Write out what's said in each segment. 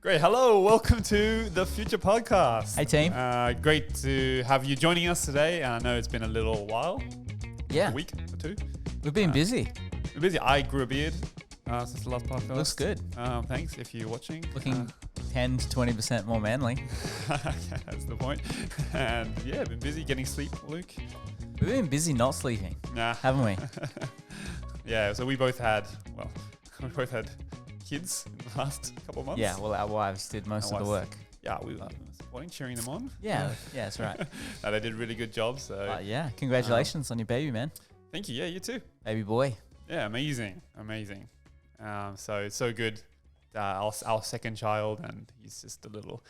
Great. Hello. Welcome to the Future Podcast. Hey, team. Great to have you joining us today. I know it's been a little while. Yeah. A week or two. We've been busy. We're busy. I grew a beard since the last podcast. Looks good. Thanks if you're watching. Looking 10 to 20% more manly. Yeah, that's the point. And yeah, been busy getting sleep, Luke. We've been busy not sleeping, Nah. haven't we? Yeah, so we both had kids in the last couple of months. Yeah, well, our wives did most of the work. Yeah, we were supporting, cheering them on. Yeah, that's right. No, they did a really good job. So Yeah, congratulations on your baby, man. thank you. Yeah, you too. Baby boy. Yeah, amazing. So it's so good. Our second child, and he's just a little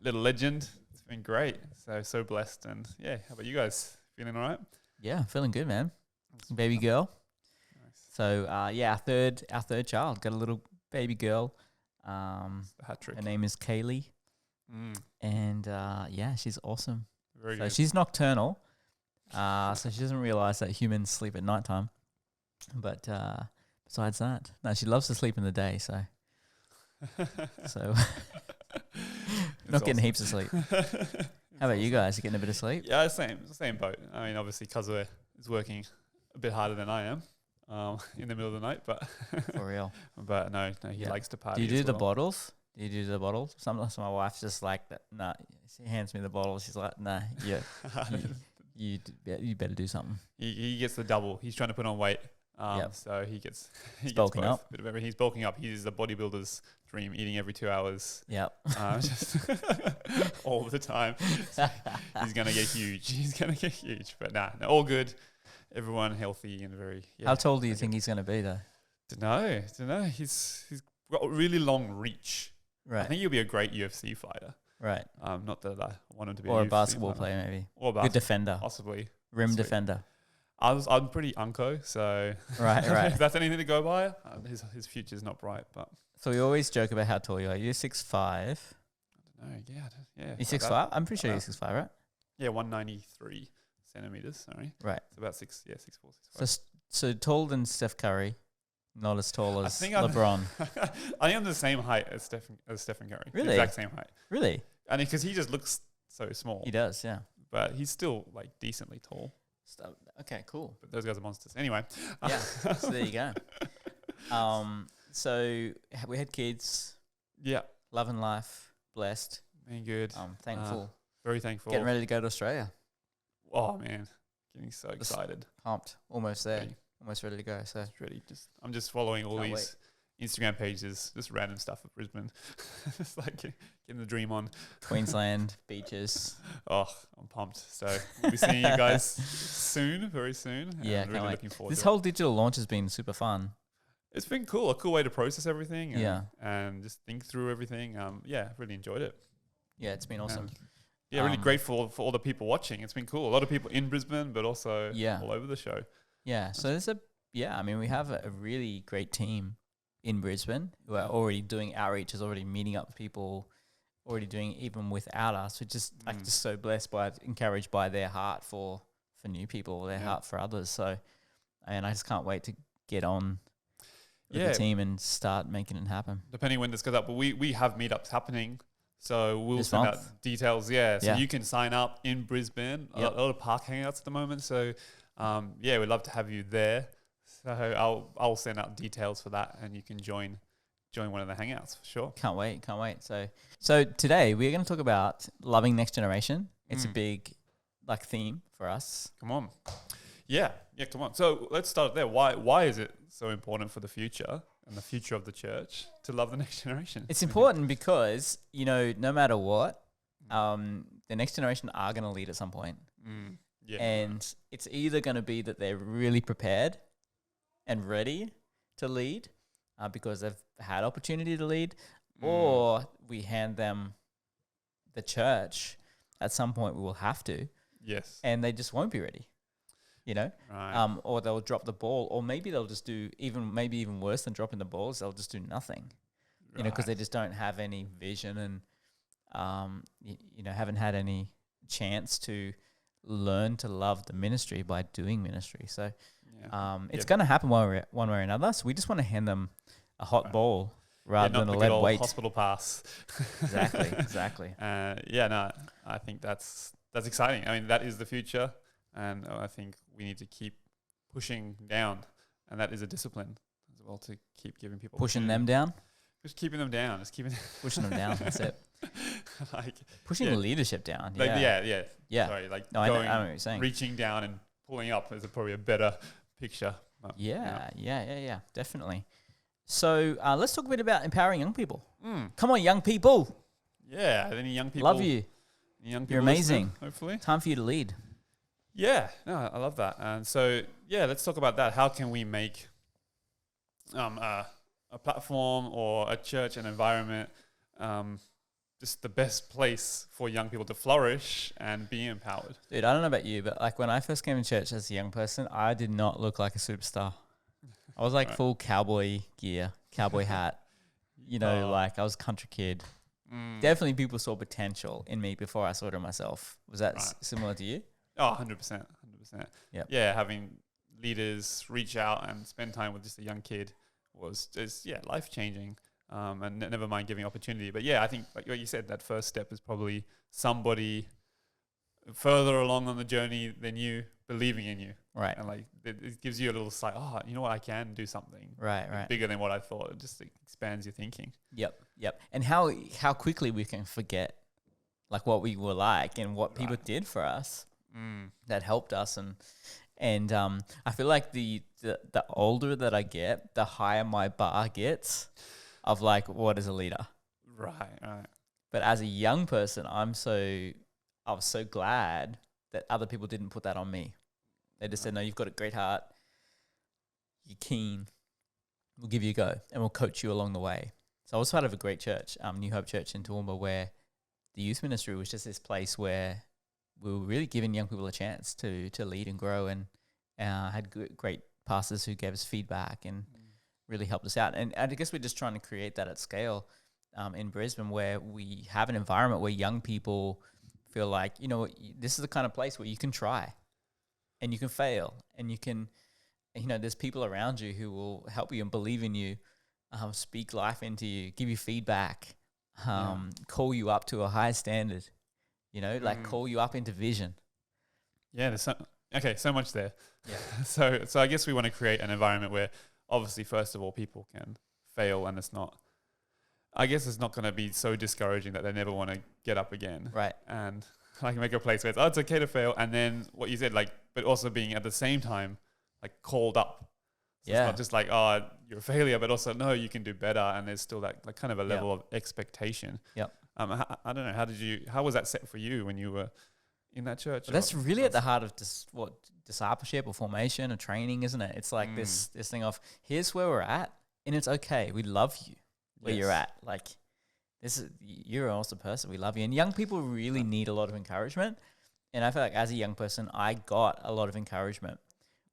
legend. It's been great. So blessed, and yeah. How about you guys? Feeling all right? Yeah, feeling good, man. Baby girl. Nice. So our third child got a little baby girl. The hat trick. Her name is Kaylee, and she's awesome. Very So good. she's nocturnal, so she doesn't realize that humans sleep at nighttime. But besides that, no, she loves to sleep in the day. So not getting heaps of sleep. How about you guys? You getting a bit of sleep? Yeah, same boat. I mean, obviously, Kazue is working a bit harder than I am in the middle of the night, but For real. but no, he likes to party. Do you do as the well. bottles? Do you do the bottles? Sometimes my wife's just like that. Nah, she hands me the bottle. She's like, nah, yeah, you better do something. He gets the double. He's trying to put on weight. Yep. So he gets bulking both. up. Bit of everything. He's bulking up. He's the bodybuilder's dream, eating every 2 hours. Yep. Just all the time. He's gonna get huge. But nah, all good. Everyone healthy and very. Yeah, How tall do you think he's going to be, though? Don't know. He's got a really long reach. I Right. think he'll be a great UFC fighter. Right. Not that I want him to be Or a UFC basketball fighter. player, maybe. Or a Good defender. possibly. Rim Sweet. defender. I'm pretty unco, so Right. if that's anything to go by, his future's not bright. But So we always joke about how tall you are. You're 6'5". I don't know. Yeah. You're like 6'5"? that. I'm pretty sure you're About 6'5", right? Yeah, 193 centimeters. Sorry, Right. it's about 6'4", 6'5". So taller than Steph Curry, not as tall as think I'm- LeBron. I am the same height as Stephen Curry. Really? The exact same height. Really? And because he just looks so small, He does, yeah. but he's still like decently tall. Okay, cool. But those guys are monsters. Anyway. Yeah, so there you go. So we had kids, Yeah. loving life, blessed, Being good. thankful, Very thankful. getting ready to go to Australia. Oh man, getting so excited. Pumped, almost there, Ready. almost ready to go. So It's ready. I'm just following all Can't these Instagram pages, just random stuff of Brisbane. Just like getting the dream on. Queensland beaches. Oh, I'm pumped. So we'll be seeing you guys soon, very soon. and Yeah, I'm can't really wait. looking forward This to whole digital launch has been super fun. It's been cool, a cool way to process everything. And, Yeah. and just think through everything. Really enjoyed it. Yeah, it's been awesome. And really grateful for all the people watching. It's been cool. A lot of people in Brisbane, but also all over the show. Yeah, so we have a really great team in Brisbane who are already doing outreach, is already meeting up with people, already doing even without us. We're just so blessed encouraged by their heart for new people, their heart for others. So, and I just can't wait to get on with the team and start making it happen. Depending when this goes up, but we have meetups happening. So we'll This send month? out details. Yeah. So Yeah. you can sign up in Brisbane. Yep. A lot of park hangouts at the moment. So we'd love to have you there. So I'll send out details for that, and you can join one of the hangouts for sure. Can't wait. So today we're going to talk about loving next generation. It's a big theme for us. Come on. Yeah, come on. So let's start there. Why is it so important for the future and the future of the church to love the next generation? It's important because, no matter what, the next generation are going to lead at some point. Yeah. And it's either going to be that they're really prepared and ready to lead because they've had opportunity to lead, or we hand them the church. At some point we will have to. Yes. And they just won't be ready, Right. or they'll drop the ball, or maybe they'll just do even worse than dropping the balls. They'll just do nothing, because they just don't have any vision and, haven't had any chance to learn to love the ministry by doing ministry. So it's going to happen one way or another. So we just want to hand them a hot ball rather not than a the lead good old weight. hospital pass. Exactly. Yeah, no, I think that's exciting. I mean, that is the future, and I think we need to keep pushing down, and that is a discipline as well to keep giving people Pushing opportunity. them down, Just keeping them down, just keeping pushing them down. That's it. like Pushing yeah. leadership down. like Yeah. Sorry, like No, I know going, what you're saying. reaching down and pulling up is probably a better picture. Yeah. Definitely. So let's talk a bit about empowering young people. Mm. Come on, young people. Yeah, any young people? Love you. Young people You're amazing. listening, hopefully. Time for you to lead. Yeah, no, I love that. And so, yeah, let's talk about that. How can we make a platform or a church, an environment, just the best place for young people to flourish and be empowered? Dude, I don't know about you, but like when I first came to church as a young person, I did not look like a superstar. I was like Right. full cowboy gear, cowboy hat. You know, Oh. like I was a country kid. Definitely people saw potential in me before I saw it in myself. Was that Right. similar to you? Oh, 100%. 100%. Yep. Yeah, having leaders reach out and spend time with just a young kid was just, life-changing. And never mind giving opportunity. But yeah, I think, like what you said, that first step is probably somebody further along on the journey than you believing in you. Right. And like it gives you a little sight, you know what, I can do something Right. bigger than what I thought. It just expands your thinking. Yep. And how quickly we can forget like what we were like and what people Right. did for us that helped us and I feel like the older that I get, the higher my bar gets of like what is a leader. Right. But as a young person, I was so glad that other people didn't put that on me. They just said, no, you've got a great heart. You're keen. We'll give you a go and we'll coach you along the way. So I was part of a great church, New Hope Church in Toowoomba, where the youth ministry was just this place where we were really giving young people a chance to lead and grow, and had great pastors who gave us feedback and really helped us out. And I guess we're just trying to create that at scale in Brisbane, where we have an environment where young people feel like, you know, this is the kind of place where you can try and you can fail and you can, you know, there's people around you who will help you and believe in you, speak life into you, give you feedback, call you up to a higher standard, you know, like call you up into vision. Yeah, there's so much there. Yeah. So I guess we want to create an environment where obviously, first of all, people can fail, and it's not going to be so discouraging that they never want to get up again. Right. And like make a place where it's okay to fail. And then what you said, like, but also being at the same time, like called up. So it's not just like, you're a failure, but also, no, you can do better. And there's still that like kind of a level of expectation. Yep. I don't know. How was that set for you when you were in that church? But that's really at the heart of discipleship or formation or training, isn't it? It's like this thing of, here's where we're at and it's okay. We love you where you're at. Like, you're an awesome person. We love you. And young people really need a lot of encouragement. And I feel like as a young person, I got a lot of encouragement,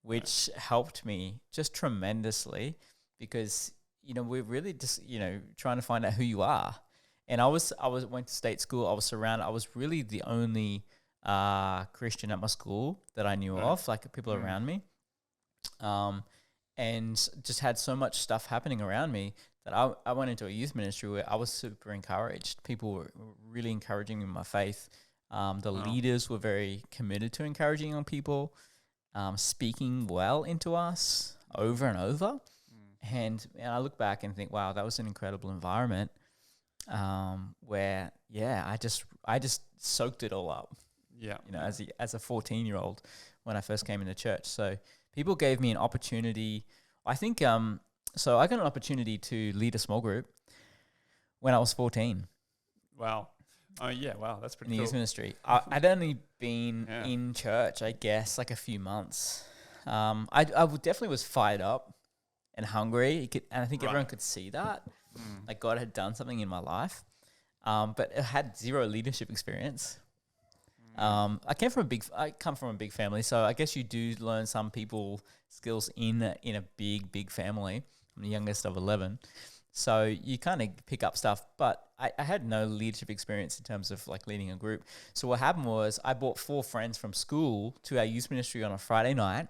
which helped me just tremendously, because, you know, we're really just, you know, trying to find out who you are. And I went to state school. I was really the only Christian at my school that I knew of, like people around me. And just had so much stuff happening around me that I went into a youth ministry where I was super encouraged. People were really encouraging me in my faith. The leaders were very committed to encouraging young people, speaking well into us over and over. And I look back and think, wow, that was an incredible environment where, I just soaked it all up. Yeah. You know, as a 14-year-old when I first came into church. So people gave me an opportunity. I think, so I got an opportunity to lead a small group when I was 14. Wow. Oh yeah. Wow. That's pretty in the cool. youth ministry. I'd only been in church, I guess, like a few months. I definitely was fired up and hungry. And I think everyone could see that. Like God had done something in my life. But it had zero leadership experience. I come from a big family, so I guess you do learn some people skills in a big family. I'm the youngest of 11, so you kind of pick up stuff. But I had no leadership experience in terms of like leading a group. So what happened was I brought 4 friends from school to our youth ministry on a Friday night,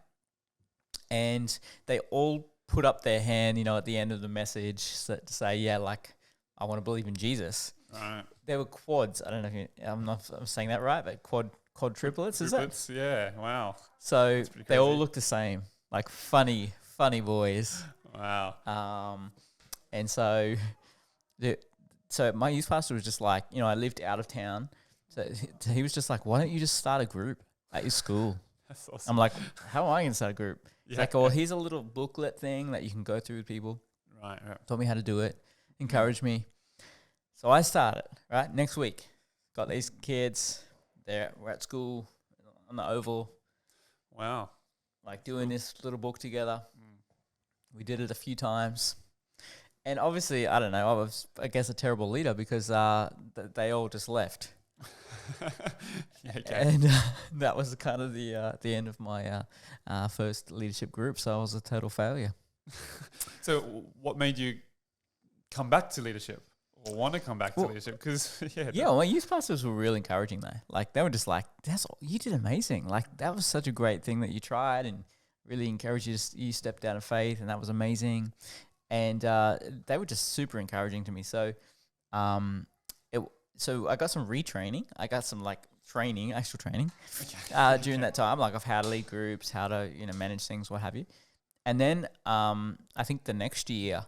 and they all put up their hand, at the end of the message to say, yeah, like I want to believe in Jesus. Right. They were quads. I don't know if I'm saying that right, but quadruplets, is that? Yeah. Wow. So they crazy. all look the same, like funny boys. Wow. And so my youth pastor was just like, I lived out of town. So he was just like, why don't you just start a group at your school? That's awesome. I'm like, how am I going to start a group? He's Yeah. like, oh, here's a little booklet thing that you can go through with people. Right. Taught me how to do it, encouraged me. So I started, right? Next week, got these kids. We're at school on the Oval, Wow. like doing this little book together. We did it a few times. And obviously, I don't know, I was, I guess, a terrible leader because they all just left. Yeah, okay. And that was kind of the end of my first leadership group. So I was a total failure. So what made you come back to leadership or want to come back to leadership? Because well, my youth pastors were really encouraging though. Like they were just like, you did amazing. Like that was such a great thing that you tried and really encouraged you. You stepped out of faith and that was amazing. And they were just super encouraging to me. So so I got some retraining. I got some like actual training during that time, like of how to lead groups, how to, manage things, what have you. And then I think the next year,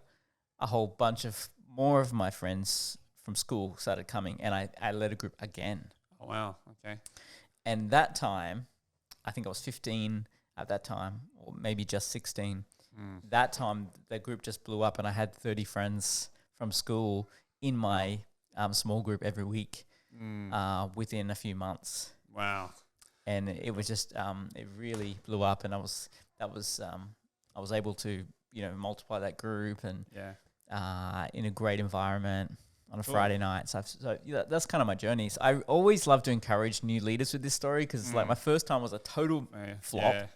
a whole bunch of more of my friends from school started coming and I led a group again. Oh, wow. Okay. And that time, I think I was 15 at that time, or maybe just 16. That time, the group just blew up and I had 30 friends from school in my small group every week within a few months. Wow. And it was just, it really blew up and I was able to, multiply that group and in a great environment on a Friday night. So that's kind of my journey. So I always love to encourage new leaders with this story because like my first time was a total flop,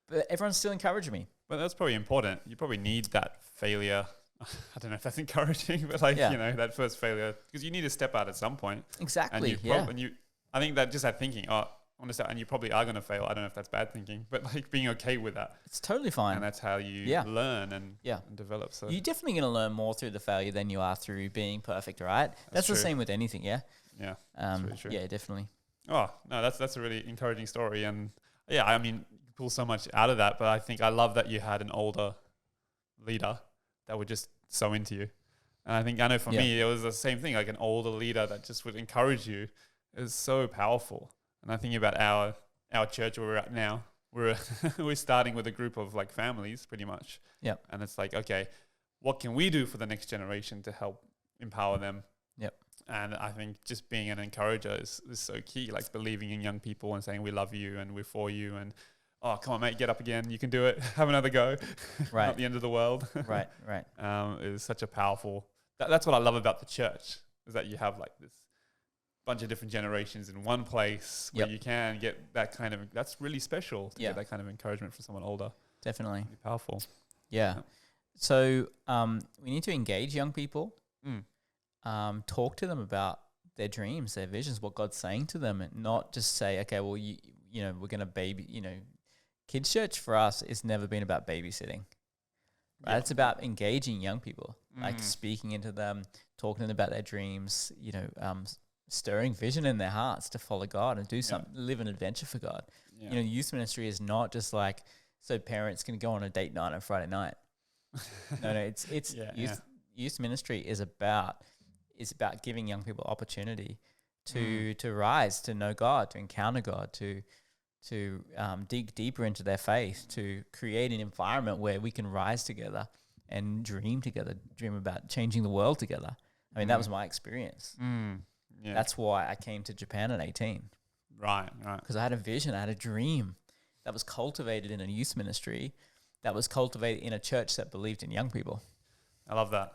but everyone's still encouraging me. But that's probably important. You probably need that failure. I don't know if that's encouraging, but that first failure, because you need to step out at some point. Exactly. I think that just that thinking, I want to start, and you probably are going to fail. I don't know if that's bad thinking, but like being okay with that. It's totally fine. And that's how you learn and develop. So you're definitely going to learn more through the failure than you are through being perfect, right? That's the same with anything. Yeah. Yeah. That's really true. Yeah, definitely. Oh, no, that's a really encouraging story. And yeah, I mean, you pull so much out of that, but I think I love that you had an older leader that would just so into you. And I know for me, it was the same thing, like an older leader that just would encourage you. It was so powerful. And I think about our church where we're at now, we're starting with a group of like families pretty much. Yep. And it's like, okay, what can we do for the next generation to help empower them? Yep. And I think just being an encourager is so key, like believing in young people and saying we love you and we're for you and oh, come on, mate, get up again. You can do it. Have another go. Right. Not the end of the world. Right. Is such a powerful... That's what I love about the church, is that you have like this bunch of different generations in one place where you can get that kind of... That's really special to get that kind of encouragement from someone older. Definitely. Really powerful. Yeah. So we need to engage young people, talk to them about their dreams, their visions, what God's saying to them, and not just say, okay, well, we're going to baby, kids church for us has never been about babysitting. Right? It's about engaging young people, like speaking into them, talking to them about their dreams, stirring vision in their hearts to follow God and do something, live an adventure for God. Yeah. Youth ministry is not just like so parents can go on a date night on Friday night. No, it's youth ministry is about giving young people opportunity to rise, to know God, to encounter God, to dig deeper into their faith, to create an environment where we can rise together and dream together, dream about changing the world together. I mean, that was my experience. Yeah. That's why I came to Japan at 18. Right. Because I had a vision, I had a dream that was cultivated in a youth ministry, that was cultivated in a church that believed in young people. I love that.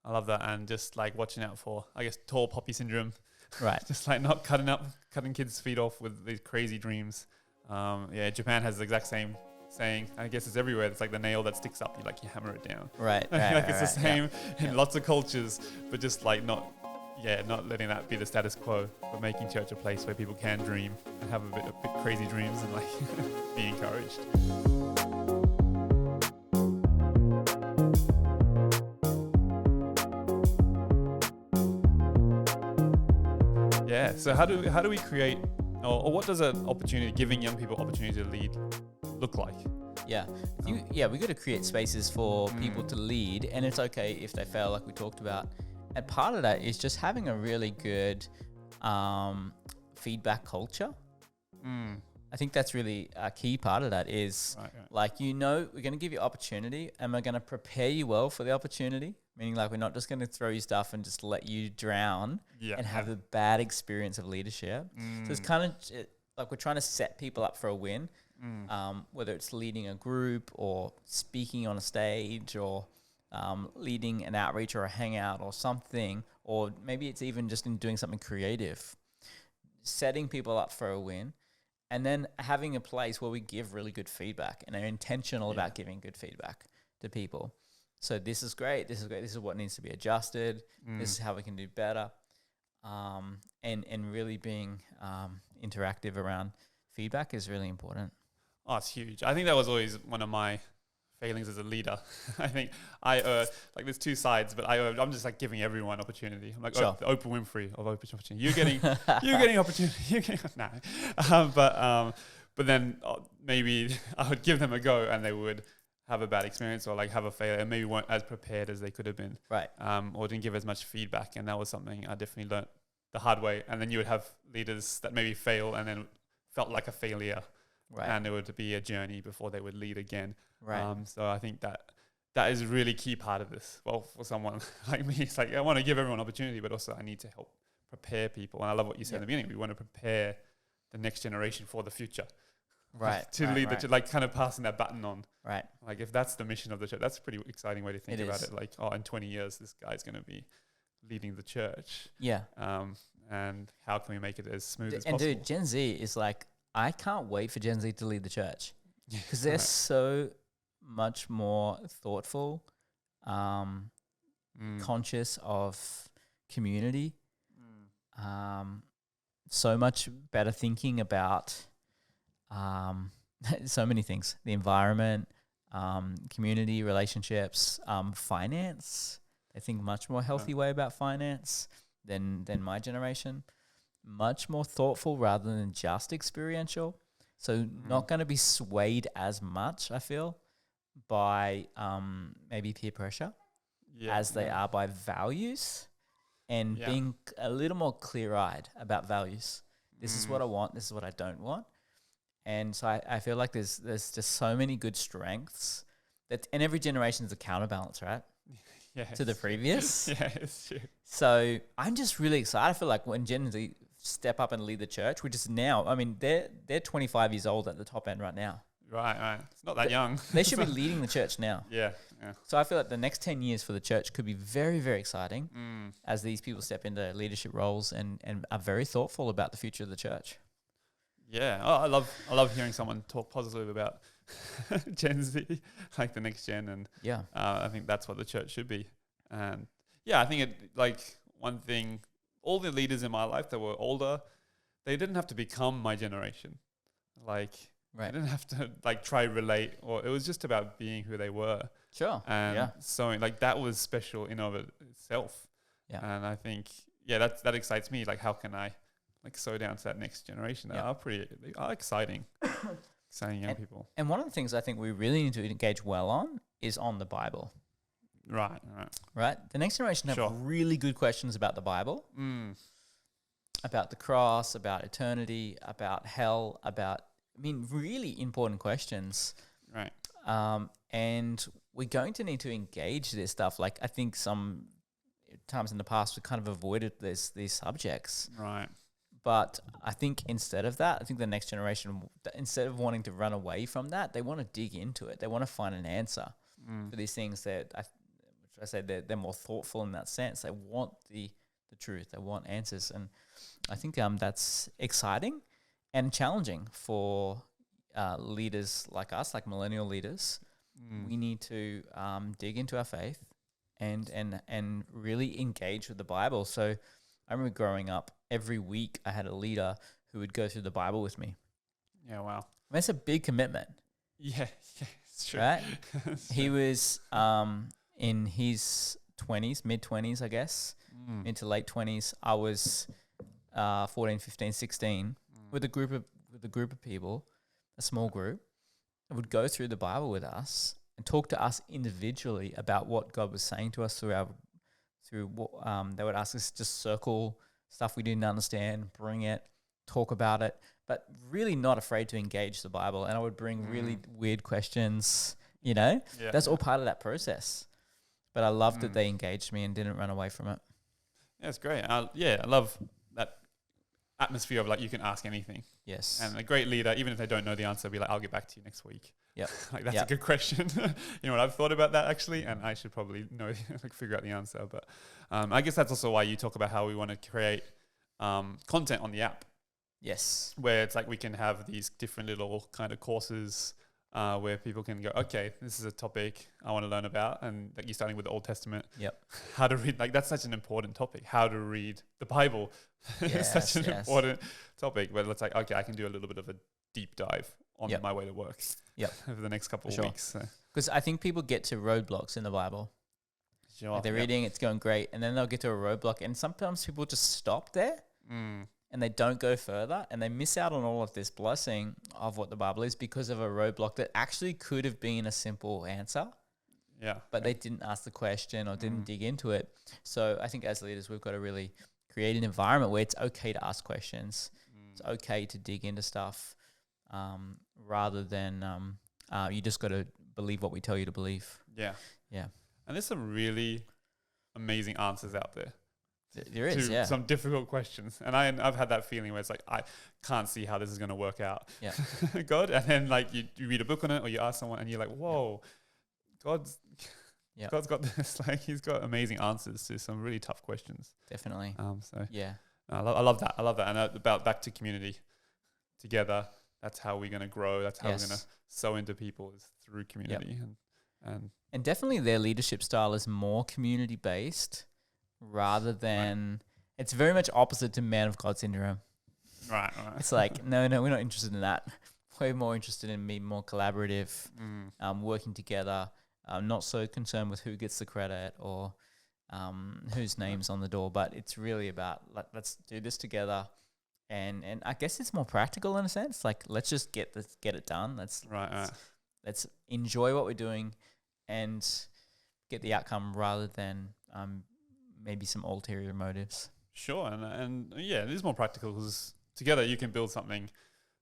And just like watching out for, I guess, tall poppy syndrome. Right. Just like not cutting kids' feet off with these crazy dreams. Japan has the exact same saying. I guess it's everywhere. It's like the nail that sticks up. You hammer it down. Right. It's the same in lots of cultures, but just like not letting that be the status quo, but making church a place where people can dream and have a bit crazy dreams and like be encouraged. Yeah. So how do we create, or what does an opportunity, giving young people opportunity to lead, look like? Yeah, we got to create spaces for people to lead, and it's okay if they fail, like we talked about. And part of that is just having a really good feedback culture. I think that's really a key part of that is like, we're going to give you opportunity and we're going to prepare you well for the opportunity. Meaning like, we're not just going to throw you stuff and just let you drown and have a bad experience of leadership. So it's kind of like we're trying to set people up for a win, whether it's leading a group or speaking on a stage or leading an outreach or a hangout or something, or maybe it's even just in doing something creative, setting people up for a win. And then having a place where we give really good feedback and are intentional about giving good feedback to people. So this is great. This is what needs to be adjusted. This is how we can do better. And really being interactive around feedback is really important. Oh, it's huge. I think that was always one of my failings as a leader. I think like there's two sides, but I'm just like giving everyone opportunity. I'm like the Oprah Winfrey of open opportunity. You're getting opportunity. But then maybe I would give them a go and they would have a bad experience or like have a failure and maybe weren't as prepared as they could have been. Right. Or didn't give as much feedback. And that was something I definitely learned the hard way. And then you would have leaders that maybe fail and then felt like a failure. Right. And it would be a journey before they would lead again. Right. So I think that is a really key part of this. Well, for someone like me, it's like I want to give everyone opportunity, but also I need to help prepare people. And I love what you said in the beginning. We want to prepare the next generation for the future. Right. To lead like kind of passing that baton on. Right. Like if that's the mission of the church, that's a pretty exciting way to think about it. Like, in 20 years, this guy's going to be leading the church. Yeah. And how can we make it as smooth as possible? And dude, Gen Z is like, I can't wait for Gen Z to lead the church because they're so much more thoughtful, conscious of community, so much better thinking about so many things, the environment, community, relationships, finance. I think much more healthy way about finance than my generation. Much more thoughtful rather than just experiential. So not going to be swayed as much, I feel, by maybe peer pressure as they are by values and being a little more clear-eyed about values. This is what I want. This is what I don't want. And so I feel like there's just so many good strengths and every generation is a counterbalance, right? To the previous. Yeah, it's true. So I'm just really excited. I feel like when Gen Z step up and lead the church, which is now, I mean, they're 25 years old at the top end right now. Right. It's not that young. They should be leading the church now. Yeah. So I feel like the next 10 years for the church could be very, very exciting as these people step into leadership roles and are very thoughtful about the future of the church. Yeah. I love hearing someone talk positive about Gen Z, like the next gen. And I think that's what the church should be. And I think one thing, all the leaders in my life that were older, they didn't have to become my generation. Like, I didn't have to try relate, or it was just about being who they were. Sure. And so that was special in of itself. Yeah. And I think, that excites me. Like, how can I slow down to that next generation that are exciting, exciting young people. And one of the things I think we really need to engage well on is on the Bible. Right. The next generation have really good questions about the Bible, about the cross, about eternity, about hell, really important questions. Right. And we're going to need to engage this stuff. Like, I think some times in the past we kind of avoided these subjects. Right. But I think instead of that, I think the next generation, instead of wanting to run away from that, they want to dig into it. They want to find an answer for these things that I say they're more thoughtful in that sense. They want the truth. They want answers. And I think that's exciting and challenging for leaders like us, like millennial leaders. We need to dig into our faith and really engage with the Bible. So I remember growing up, every week I had a leader who would go through the Bible with me. Yeah, wow. That's a big commitment. Yeah, it's true. Right? He was in his 20s, mid-20s, I guess, into late 20s. I was 14, 15, 16, with a group of people, a small group, that would go through the Bible with us and talk to us individually about what God was saying to us through what they would ask us to just circle stuff we didn't understand, bring it, talk about it, but really not afraid to engage the Bible. And I would bring really weird questions, that's all part of that process. But I loved that they engaged me and didn't run away from it. Yeah, it's great. I love that atmosphere of like you can ask anything. Yes. And a great leader, even if they don't know the answer, be like, I'll get back to you next week. Yep. Like that's a good question. You know what, I've thought about that actually, and I should probably know figure out the answer. But I guess that's also why you talk about how we want to create content on the app. Yes. Where it's like we can have these different little kind of courses where people can go, okay, this is a topic I want to learn about. And like you're starting with the Old Testament. Yep. How to read, like that's such an important topic. How to read the Bible. It's such an important topic. But it's like, okay, I can do a little bit of a deep dive on my way to work. Yep. Over the next couple of weeks. Because I think people get to roadblocks in the Bible. Sure. Like they're reading, it's going great. And then they'll get to a roadblock. And sometimes people just stop there. And they don't go further, and they miss out on all of this blessing of what the Bible is because of a roadblock that actually could have been a simple answer. Yeah. But they didn't ask the question or didn't dig into it. So I think as leaders, we've got to really create an environment where it's okay to ask questions. It's okay to dig into stuff rather than you just got to believe what we tell you to believe. Yeah. Yeah. And there's some really amazing answers out there. There is, to some difficult questions. And I've had that feeling where it's like, I can't see how this is going to work out. Yeah. God. And then like you read a book on it or you ask someone and you're like, whoa, God's got this. Like he's got amazing answers to some really tough questions. Definitely. I love that. I love that. And about back to community together. That's how we're going to grow. That's how we're going to sow into people is through community. And definitely their leadership style is more community based. Rather than, it's very much opposite to Man of God syndrome. Right. It's like, no, we're not interested in that. We're more interested in being more collaborative, working together, not so concerned with who gets the credit or whose name's on the door, but it's really about, let's do this together. And I guess it's more practical in a sense. Like, let's just get it done. Let's enjoy what we're doing and get the outcome rather than maybe some ulterior motives. Sure. And it is more practical because together you can build something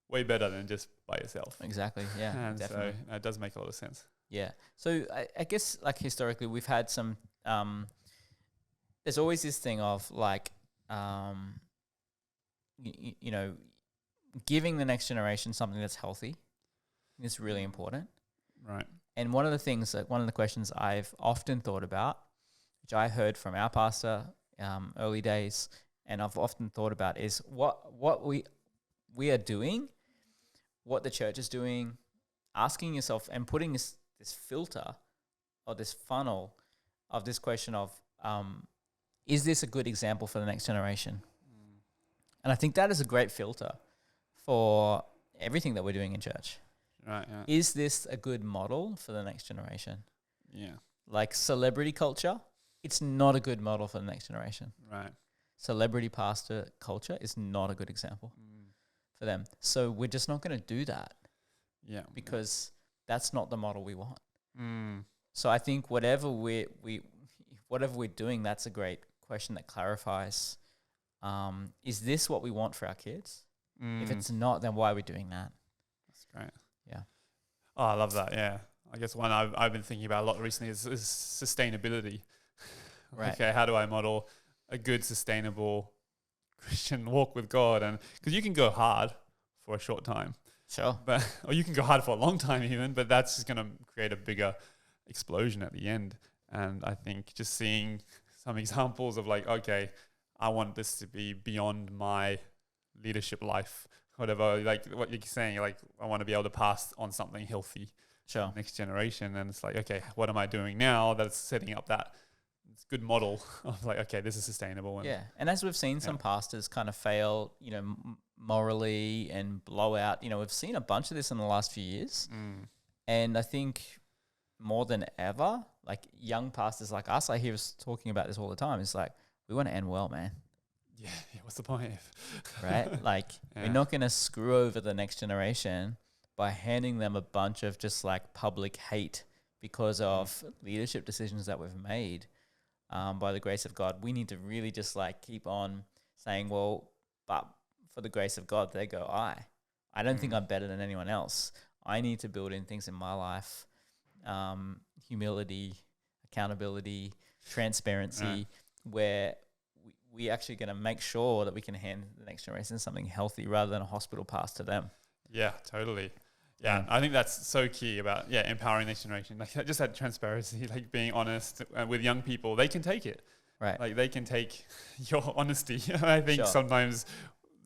way better than just by yourself. Exactly. Yeah. And definitely. so it does make a lot of sense. Yeah. So I guess like historically we've had some, there's always this thing of like, giving the next generation something that's healthy is really important. Right. And one of the questions I've often thought about, which I heard from our pastor early days, and I've often thought about is what we are doing, what the church is doing, asking yourself and putting this filter or this funnel of this question of, is this a good example for the next generation? And I think that is a great filter for everything that we're doing in church. Right. Yeah. Is this a good model for the next generation? Yeah. Like celebrity culture, it's not a good model for the next generation. Right. Celebrity pastor culture is not a good example for them. So we're just not going to do that. Yeah. Because that's not the model we want. So I think whatever we're doing, that's a great question that clarifies, is this what we want for our kids? If it's not, then why are we doing that? That's great. Yeah. Oh, I love that. Yeah. I guess one I've been thinking about a lot recently is sustainability. Right. Okay, how do I model a good, sustainable Christian walk with God? And because you can go hard for a short time. Sure. Or you can go hard for a long time even, but that's just going to create a bigger explosion at the end. And I think just seeing some examples of like, okay, I want this to be beyond my leadership life, whatever, like what you're saying, like I want to be able to pass on something healthy to the next generation. And it's like, okay, what am I doing now that's setting up that good model of like, okay, this is sustainable. And and as we've seen some pastors kind of fail, morally and blow out, we've seen a bunch of this in the last few years. And I think more than ever, like young pastors like us, I hear us talking about this all the time. It's like, we want to end well, man. Yeah, what's the point? Right? Like, we're not going to screw over the next generation by handing them a bunch of just like public hate because of leadership decisions that we've made. By the grace of God, we need to really just like keep on saying, well, but for the grace of God, there go I don't think I'm better than anyone else. I need to build in things in my life, humility, accountability, transparency, where we actually going to make sure that we can hand the next generation something healthy rather than a hospital pass to them. Yeah, totally. Yeah, I think that's so key about empowering next generation. Like just that transparency, like being honest with young people, they can take it. Right. Like they can take your honesty. I think sometimes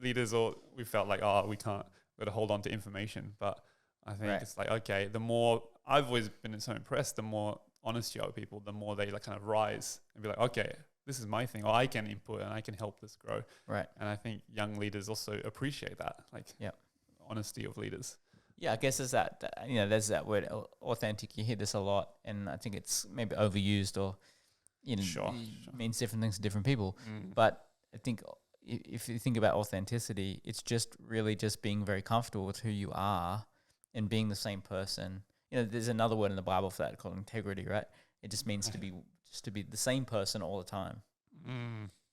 leaders we felt like, we can't, got to hold on to information. But I think it's like, okay, the more I've always been so impressed, the more honest you are with people, the more they like kind of rise and be like, okay, this is my thing, or I can input and I can help this grow. Right. And I think young leaders also appreciate that, like honesty of leaders. Yeah, I guess there's there's that word authentic. You hear this a lot, and I think it's maybe overused or, means different things to different people. But I think if you think about authenticity, it's just really just being very comfortable with who you are and being the same person. There's another word in the Bible for that called integrity, right? It just means to be the same person all the time.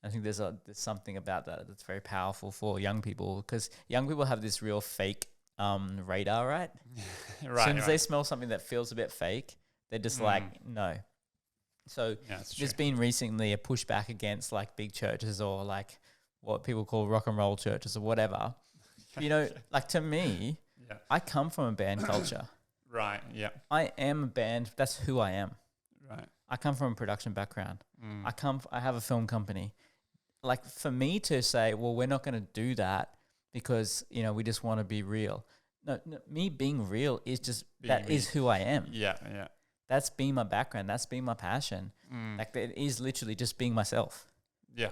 I think there's something about that that's very powerful for young people, because young people have this real fake radar, right? As soon as they smell something that feels a bit fake, they're just like, no. So there's been recently a pushback against like big churches or like what people call rock and roll churches or whatever. Like to me, I come from a band culture. Right, yeah. I am a band. That's who I am. Right. I come from a production background. I have a film company. Like for me to say, well, we're not going to do that because, we just want to be real. No, me being real is just, is who I am. Yeah. That's been my background. That's been my passion. Like it is literally just being myself. Yeah.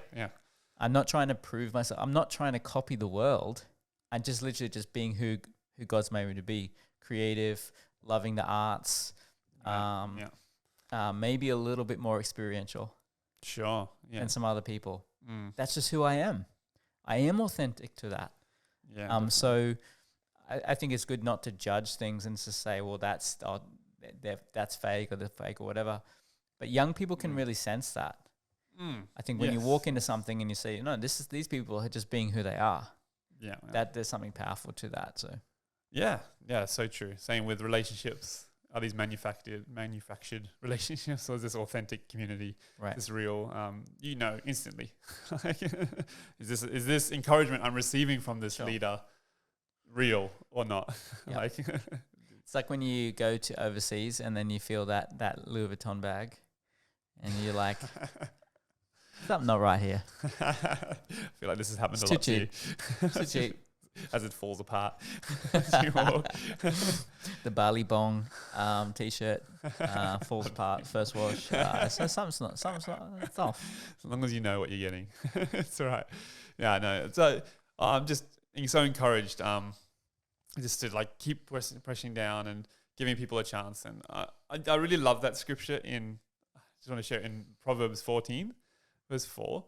I'm not trying to prove myself. I'm not trying to copy the world. I'm just literally just being who God's made me to be. Creative, loving the arts, maybe a little bit more experiential. Sure. Yeah. Than some other people. That's just who I am. I am authentic to that. Yeah. So I think it's good not to judge things and to say, well, that's fake or they're fake or whatever. But young people can really sense that. I think when you walk into something and you say, no, these people are just being who they are. Yeah. That there's something powerful to that. So. Yeah, so true. Same with relationships. Are these manufactured relationships, or is this authentic community? Right. This real? Instantly. is this encouragement I'm receiving from this leader real or not? Yep. It's like when you go to overseas and then you feel that Louis Vuitton bag, and you're like, something not right here. I feel like this has happened it's a lot too cheap. to you. Too cheap. As it falls apart. The Bali Bong t-shirt falls apart, first wash. So something's it's off. As long as you know what you're getting, it's all right. Yeah, no. So I'm just so encouraged just to like keep pressing down and giving people a chance. And I really love that scripture I just want to share it in Proverbs 14, verse 4.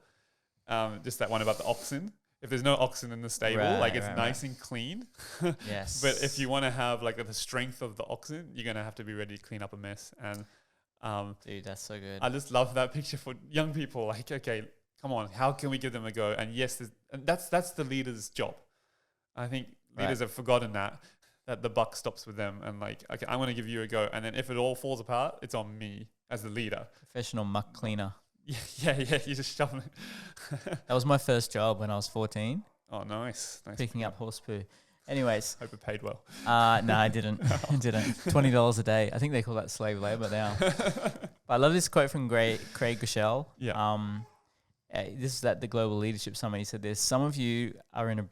Just that one about the oxen. If there's no oxen in the stable, it's nice and clean. Yes. But if you want to have like the strength of the oxen, you're going to have to be ready to clean up a mess. And dude, that's so good. I just love that picture for young people. Like, okay, come on, how can we give them a go? And yes, and that's the leader's job. I think leaders have forgotten that the buck stops with them. And like, okay, I'm going to give you a go. And then if it all falls apart, it's on me as the leader. Professional muck cleaner. Yeah, you just shove it. That was my first job when I was 14. Oh, nice. Picking up horse poo. Anyways. Hope it paid well. No, I didn't. $20 a day. I think they call that slave labor now. But I love this quote from Craig Groeschel. Yeah. This is at the Global Leadership Summit. He said this: some of you are in a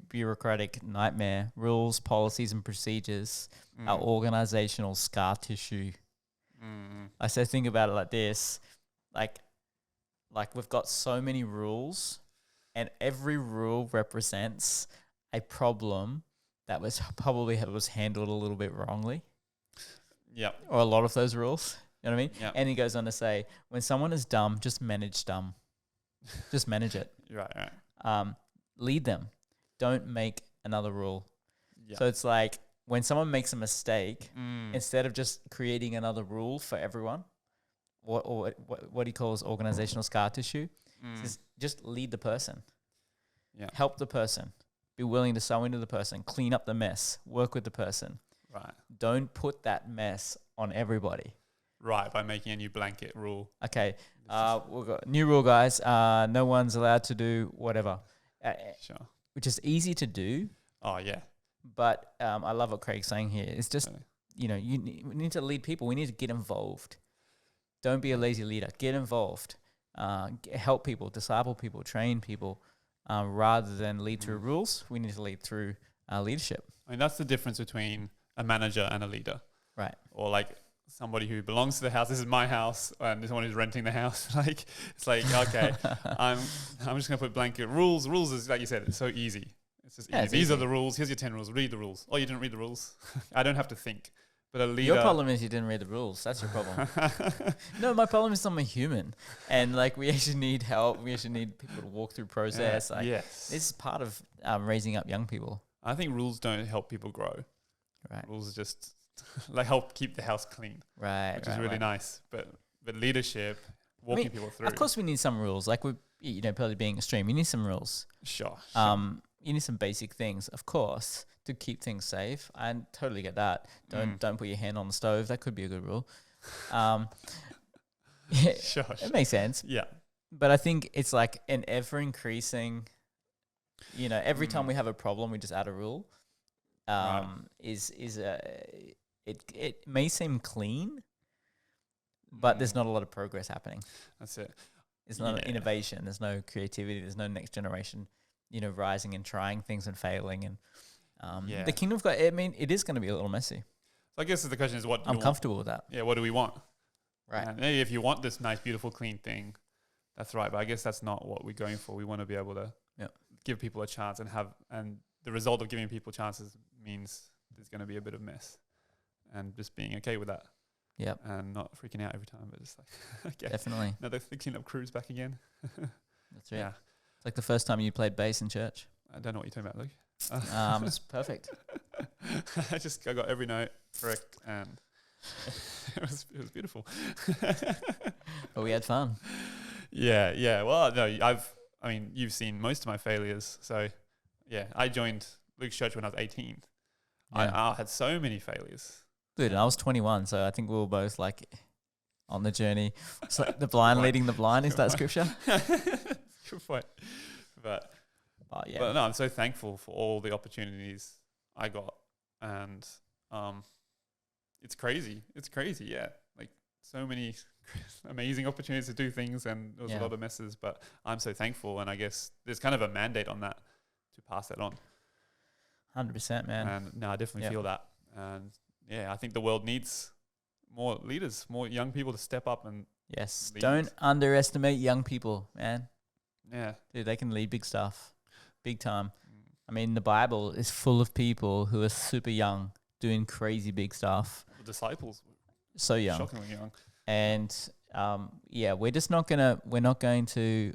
bureaucratic nightmare. Rules, policies, and procedures are organizational scar tissue. I say think about it like this. Like we've got so many rules, and every rule represents a problem that was handled a little bit wrongly. Yeah. Or a lot of those rules. You know what I mean? Yep. And he goes on to say, when someone is dumb, just manage dumb. Just manage it. Right. Lead them. Don't make another rule. Yeah. So it's like when someone makes a mistake, instead of just creating another rule for everyone, what he calls organizational scar tissue, is just lead the person. Yeah. Help the person. Be willing to sow into the person. Clean up the mess. Work with the person. Right. Don't put that mess on everybody. Right, by making a new blanket rule. Okay. We've got new rule, guys. No one's allowed to do whatever. Sure. Which is easy to do. Oh, yeah. But I love what Craig's saying here. It's just, we need to lead people. We need to get involved. Don't be a lazy leader. Get involved. Help people, disciple people, train people. Rather than lead through rules, we need to lead through leadership. I mean, that's the difference between a manager and a leader. Right. Or like somebody who belongs to the house. This is my house, and this one who's renting the house. Like, it's like, okay, I'm just gonna put blanket rules. Rules is, like you said, it's so easy. It's just easy. These are the rules. Here's your 10 rules. Read the rules. Oh, you didn't read the rules. I don't have to think. But a leader. Your problem is you didn't read the rules. That's your problem. No, my problem is I'm a human, and like we actually need help. We actually need people to walk through process. Yes. This is part of raising up young people. I think rules don't help people grow. Right. Rules just like help keep the house clean. Right. Which is really nice. But leadership, walking people through. Of course, we need some rules. Like probably being extreme, you need some rules. Sure. You need some basic things, of course, to keep things safe. I totally get that. Don't put your hand on the stove. That could be a good rule. Sure. It makes sense. Yeah. But I think it's like an ever increasing, every time we have a problem, we just add a rule. It may seem clean, but there's not a lot of progress happening. That's it. There's not innovation. There's no creativity. There's no next generation, rising and trying things and failing. And the kingdom of God, it is going to be a little messy. So I guess the question is what I'm comfortable with that. Yeah, what do we want? Right. And if you want this nice, beautiful, clean thing, that's right. But I guess that's not what we're going for. We want to be able to give people a chance and the result of giving people chances means there's going to be a bit of mess, and just being okay with that. Yep. And not freaking out every time, but just like, okay. Definitely. Another cleanup crew's back again. That's right. Yeah. It's like the first time you played bass in church. I don't know what you're talking about, Luke. It's perfect. I got every note correct, and it was beautiful. But we had fun. Yeah. Well, no, you've seen most of my failures. So, yeah, I joined Luke's church when I was 18. Yeah. I had so many failures. Dude, and I was 21, so I think we were both like on the journey. It's like the blind leading the blind. Is that scripture? Good point. But no, I'm so thankful for all the opportunities I got, and it's crazy. Yeah, like so many amazing opportunities to do things, and there was a lot of messes. But I'm so thankful, and I guess there's kind of a mandate on that to pass that on. 100%, man. And no, I definitely feel that, and yeah, I think the world needs more leaders, more young people to step up and lead. Don't underestimate young people, man. Yeah, dude, they can lead big stuff, big time. I mean, the Bible is full of people who are super young doing crazy big stuff. The disciples were so young, shockingly young. And we're just not going to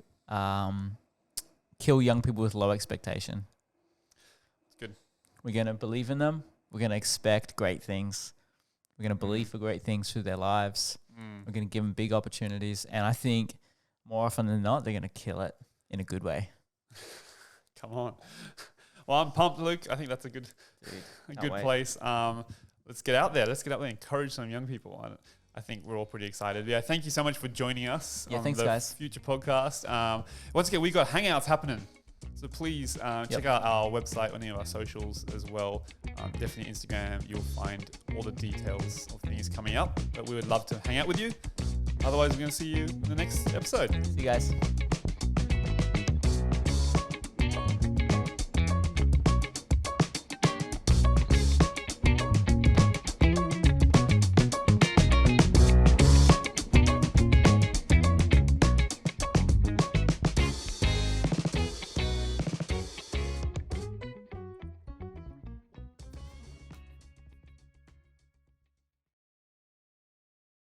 kill young people with low expectation. It's good. We're going to believe in them. We're going to expect great things. We're going to believe for great things through their lives. We're going to give them big opportunities. And I think more often than not, they're going to kill it in a good way. Come on. Well, I'm pumped, Luke. I think that's a good place. Let's get out there. And encourage some young people. I think we're all pretty excited. Yeah, thank you so much for joining us on thanks, the guys. Future Podcast. Once again, we've got Hangouts happening. So please check out our website, any of our socials as well. Definitely Instagram. You'll find all the details of things coming up. But we would love to hang out with you. Otherwise, we're going to see you in the next episode. See you guys.